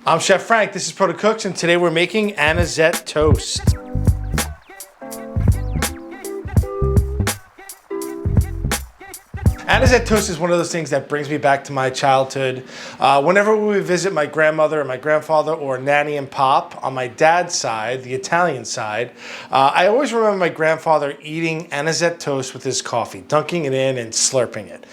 I'm Chef Frank, this is Protocooks, and today we're making Anisette toast. Anisette toast is one of those things that brings me back to my childhood. Whenever we visit my grandmother and my grandfather or Nanny and Pop on my dad's side, the Italian side, I always remember my grandfather eating Anisette toast with his coffee, dunking it in and slurping it.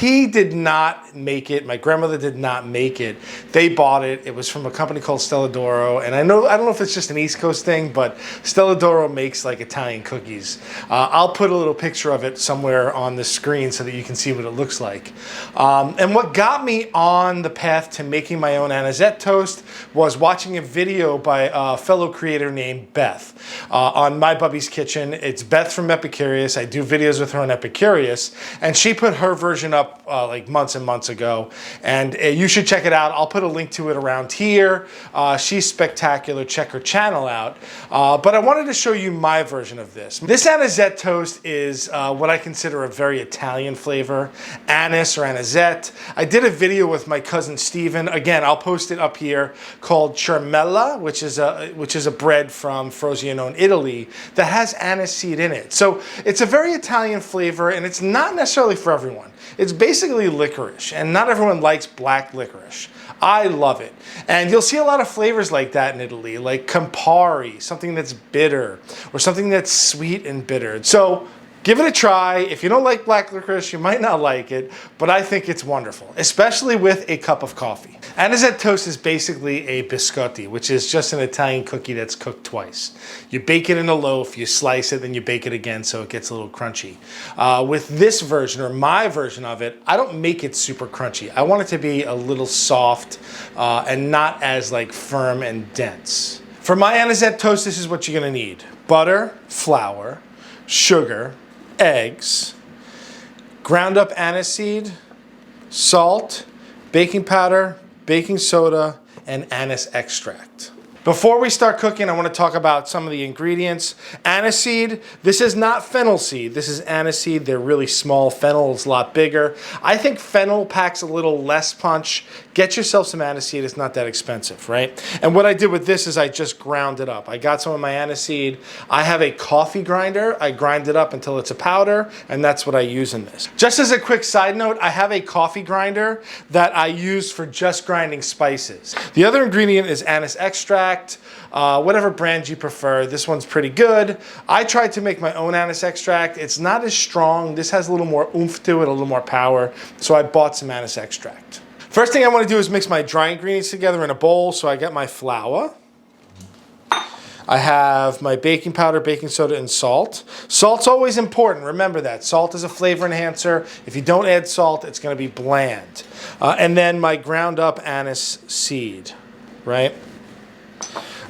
He did not make it. My grandmother did not make it. They bought it. It was from a company called Stella d'Oro, and I don't know if it's just an East Coast thing, but Stella d'Oro makes like Italian cookies. I'll put a little picture of it somewhere on the screen so that you can see what it looks like. And what got me on the path to making my own Anisette toast was watching a video by a fellow creator named Beth on My Bubby's Kitchen. It's Beth from Epicurious. I do videos with her on Epicurious, and she put her version up like months and months ago, and you should check it out. I'll put a link to it around here. She's spectacular. Check her channel out. But I wanted to show you my version of this. This Anisette toast is what I consider a very Italian flavor, anise or anisette. I did a video with my cousin Steven. Again, I'll post it up here, called chermella, which is a bread from Frosinone, Italy, that has anise seed in it. So it's a very Italian flavor, and it's not necessarily for everyone. It's basically licorice, and not everyone likes black licorice. I love it. And you'll see a lot of flavors like that in Italy, like Campari, something that's bitter, or something that's sweet and bitter. So give it a try. If you don't like black licorice, you might not like it, but I think it's wonderful, especially with a cup of coffee. Anisette toast is basically a biscotti, which is just an Italian cookie that's cooked twice. You bake it in a loaf, you slice it, then you bake it again so it gets a little crunchy. With this version, or my version of it, I don't make it super crunchy. I want it to be a little soft and not as like firm and dense. For my Anisette toast, this is what you're gonna need: butter, flour, sugar, eggs, ground up anise seed, salt, baking powder, baking soda, and anise extract. Before we start cooking, I want to talk about some of the ingredients. Anise seed, this is not fennel seed. This is anise seed. They're really small. Fennel is a lot bigger. I think fennel packs a little less punch. Get yourself some anise seed. It's not that expensive, right? And what I did with this is I just ground it up. I got some of my anise seed. I have a coffee grinder. I grind it up until it's a powder, and that's what I use in this. Just as a quick side note, I have a coffee grinder that I use for just grinding spices. The other ingredient is anise extract. Whatever brand you prefer. This one's pretty good. I tried to make my own anise extract. It's not as strong. This has a little more oomph to it, a little more power. So I bought some anise extract. First thing I want to do is mix my dry ingredients together in a bowl. So I got my flour. I have my baking powder, baking soda, and salt. Salt's always important. Remember that. Salt is a flavor enhancer. If you don't add salt, it's going to be bland. And then my ground up anise seed, right?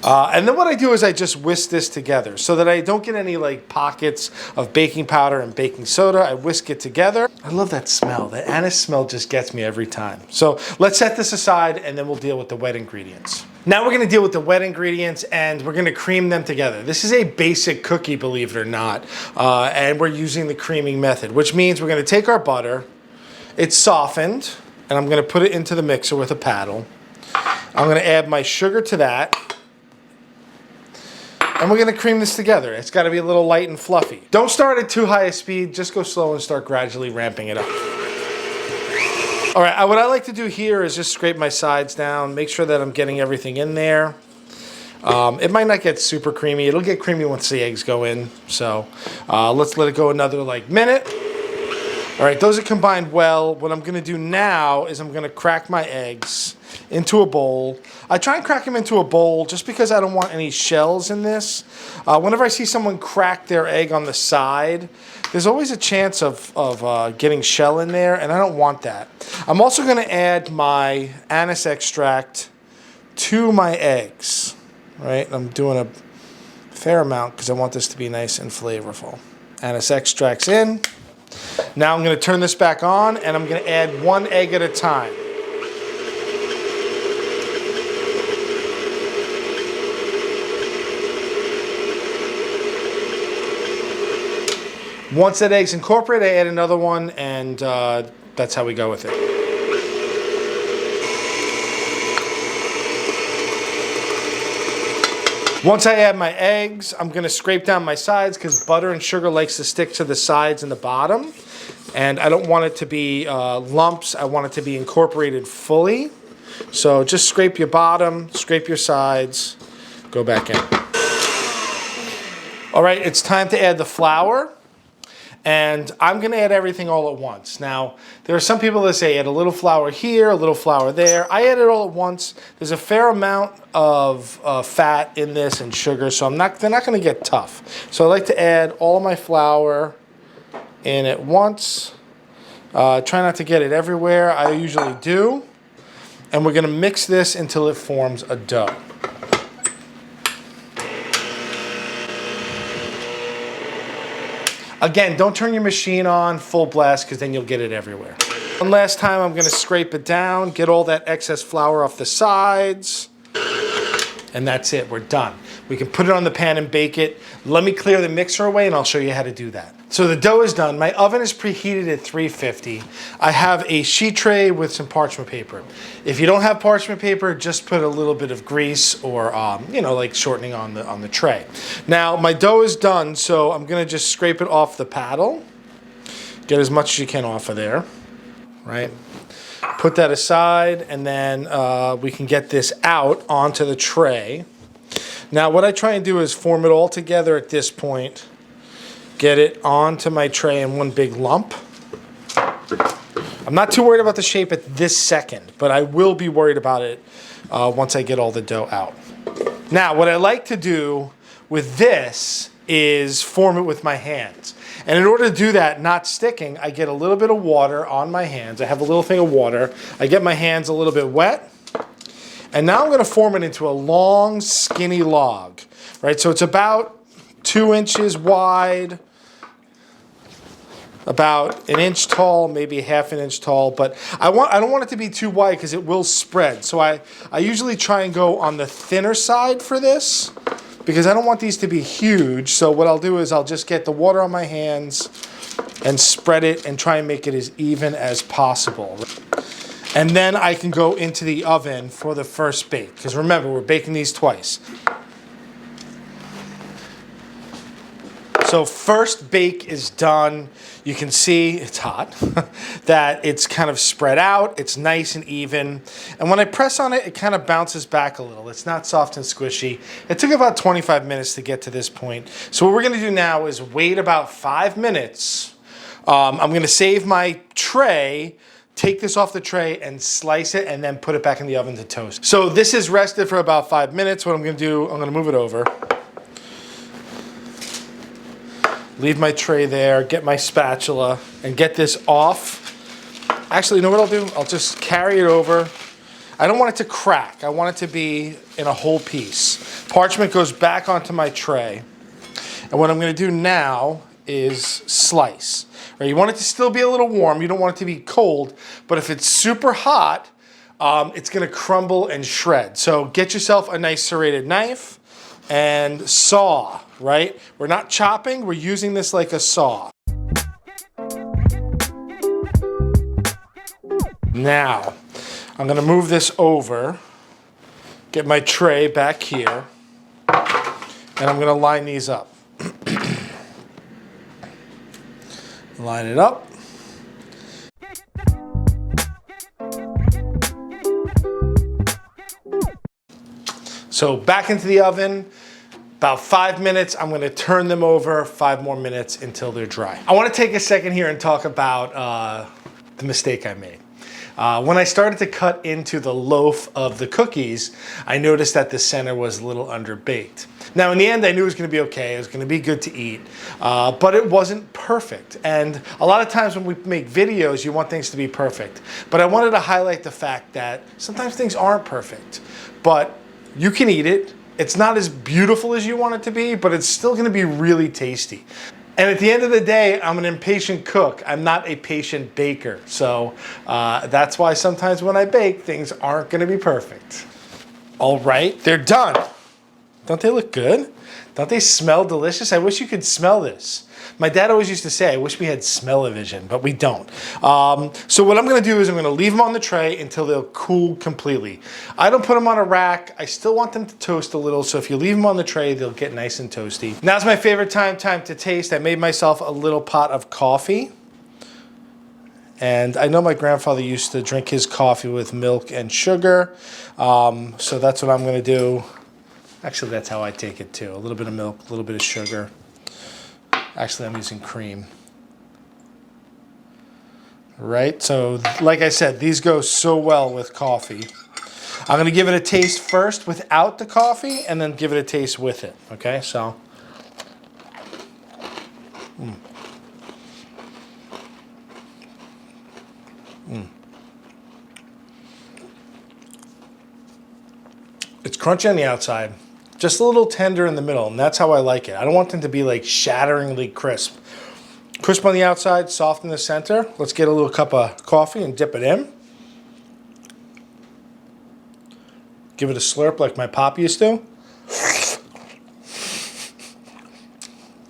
And then what I do is I just whisk this together so that I don't get any like pockets of baking powder and baking soda. I whisk it together. I love that smell. The anise smell just gets me every time. So let's set this aside and then we'll deal with the wet ingredients. Now we're going to deal with the wet ingredients and we're going to cream them together. This is a basic cookie, believe it or not, and we're using the creaming method, which means we're going to take our butter. It's softened, and I'm going to put it into the mixer with a paddle. I'm going to add my sugar to that. And we're going to cream this together. It's got to be a little light and fluffy. Don't start at too high a speed. Just go slow and start gradually ramping it up. All right, what I like to do here is just scrape my sides down, make sure that I'm getting everything in there. It might not get super creamy. It'll get creamy once the eggs go in. So let's let it go another minute. All right, those are combined well. What I'm going to do now is I'm going to crack my eggs into a bowl. I try and crack them into a bowl just because I don't want any shells in this. Whenever I see someone crack their egg on the side, there's always a chance of getting shell in there, and I don't want that. I'm also going to add my anise extract to my eggs. Right? I'm doing a fair amount because I want this to be nice and flavorful. Anise extract's in. Now I'm going to turn this back on, and I'm going to add one egg at a time. Once that egg's incorporated, I add another one, and that's how we go with it. Once I add my eggs, I'm gonna scrape down my sides because butter and sugar likes to stick to the sides and the bottom. And I don't want it to be lumps. I want it to be incorporated fully. So just scrape your bottom, scrape your sides, go back in. All right, it's time to add the flour. And I'm gonna add everything all at once. Now, there are some people that say add a little flour here, a little flour there. I add it all at once. There's a fair amount of fat in this and sugar, so they're not gonna get tough. So I like to add all my flour in at once. Try not to get it everywhere. I usually do. And we're gonna mix this until it forms a dough. Again, don't turn your machine on full blast because then you'll get it everywhere. One last time, I'm gonna scrape it down, get all that excess flour off the sides, and that's it, we're done. We can put it on the pan and bake it. Let me clear the mixer away and I'll show you how to do that. So the dough is done. My oven is preheated at 350. I have a sheet tray with some parchment paper. If you don't have parchment paper, just put a little bit of grease or, like shortening on the tray. Now my dough is done, so I'm gonna just scrape it off the paddle. Get as much as you can off of there, right? Put that aside, and then we can get this out onto the tray. Now what I try and do is form it all together at this point, get it onto my tray in one big lump. I'm not too worried about the shape at this second, but I will be worried about it once I get all the dough out. Now what I like to do with this is form it with my hands. And in order to do that, not sticking, I get a little bit of water on my hands. I have a little thing of water. I get my hands a little bit wet. And now I'm gonna form it into a long, skinny log, right? So it's about 2 inches wide, about 1 inch tall, maybe ½ inch tall, but I don't want it to be too wide because it will spread. So I usually try and go on the thinner side for this because I don't want these to be huge. So what I'll do is I'll just get the water on my hands and spread it and try and make it as even as possible. And then I can go into the oven for the first bake. Because remember, we're baking these twice. So first bake is done. You can see, it's hot, that it's kind of spread out. It's nice and even. And when I press on it, it kind of bounces back a little. It's not soft and squishy. It took about 25 minutes to get to this point. So what we're gonna do now is wait about 5 minutes. I'm gonna save my tray, take this off the tray and slice it and then put it back in the oven to toast. So this is rested for about 5 minutes. What I'm gonna do, I'm gonna move it over. Leave my tray there, get my spatula and get this off. Actually, you know what I'll do? I'll just carry it over. I don't want it to crack. I want it to be in a whole piece. Parchment goes back onto my tray. And what I'm gonna do now is slice. Right, you want it to still be a little warm. You don't want it to be cold, but if it's super hot, it's gonna crumble and shred. So get yourself a nice serrated knife and saw, right? We're not chopping, we're using this like a saw. Now, I'm gonna move this over, get my tray back here, and I'm gonna line these up. Line it up. So back into the oven, about 5 minutes. I'm gonna turn them over 5 more minutes until they're dry. I wanna take a second here and talk about the mistake I made. When I started to cut into the loaf of the cookies, I noticed that the center was a little underbaked. Now in the end, I knew it was gonna be okay, it was gonna be good to eat, but it wasn't perfect. And a lot of times when we make videos, you want things to be perfect. But I wanted to highlight the fact that sometimes things aren't perfect, but you can eat it. It's not as beautiful as you want it to be, but it's still gonna be really tasty. And at the end of the day, I'm an impatient cook. I'm not a patient baker. So that's why sometimes when I bake, things aren't gonna be perfect. All right, they're done. Don't they look good? Don't they smell delicious? I wish you could smell this. My dad always used to say, I wish we had smell-o-vision, but we don't. So what I'm gonna do is I'm gonna leave them on the tray until they'll cool completely. I don't put them on a rack. I still want them to toast a little, so if you leave them on the tray, they'll get nice and toasty. Now's my favorite time to taste. I made myself a little pot of coffee. And I know my grandfather used to drink his coffee with milk and sugar. So that's what I'm gonna do. Actually, that's how I take it too. A little bit of milk, a little bit of sugar. Actually, I'm using cream. Right, so like I said, these go so well with coffee. I'm gonna give it a taste first without the coffee and then give it a taste with it, okay? So. It's crunchy on the outside, just a little tender in the middle, and that's how I like it. I don't want them to be like shatteringly crisp. Crisp on the outside, soft in the center. Let's get a little cup of coffee and dip it in. Give it a slurp like my pop used to.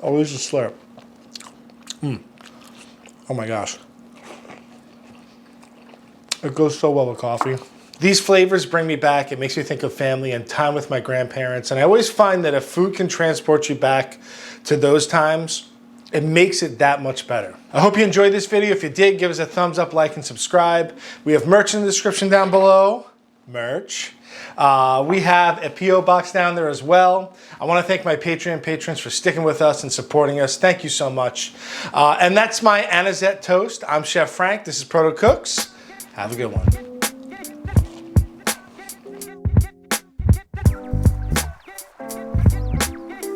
Always a slurp. Oh my gosh. It goes so well with coffee. These flavors bring me back. It makes me think of family and time with my grandparents. And I always find that if food can transport you back to those times, it makes it that much better. I hope you enjoyed this video. If you did, give us a thumbs up, like, and subscribe. We have merch in the description down below. Merch. We have a P.O. box down there as well. I want to thank my Patreon patrons for sticking with us and supporting us. Thank you so much. And that's my Anisette toast. I'm Chef Frank. This is Protocooks. Have a good one.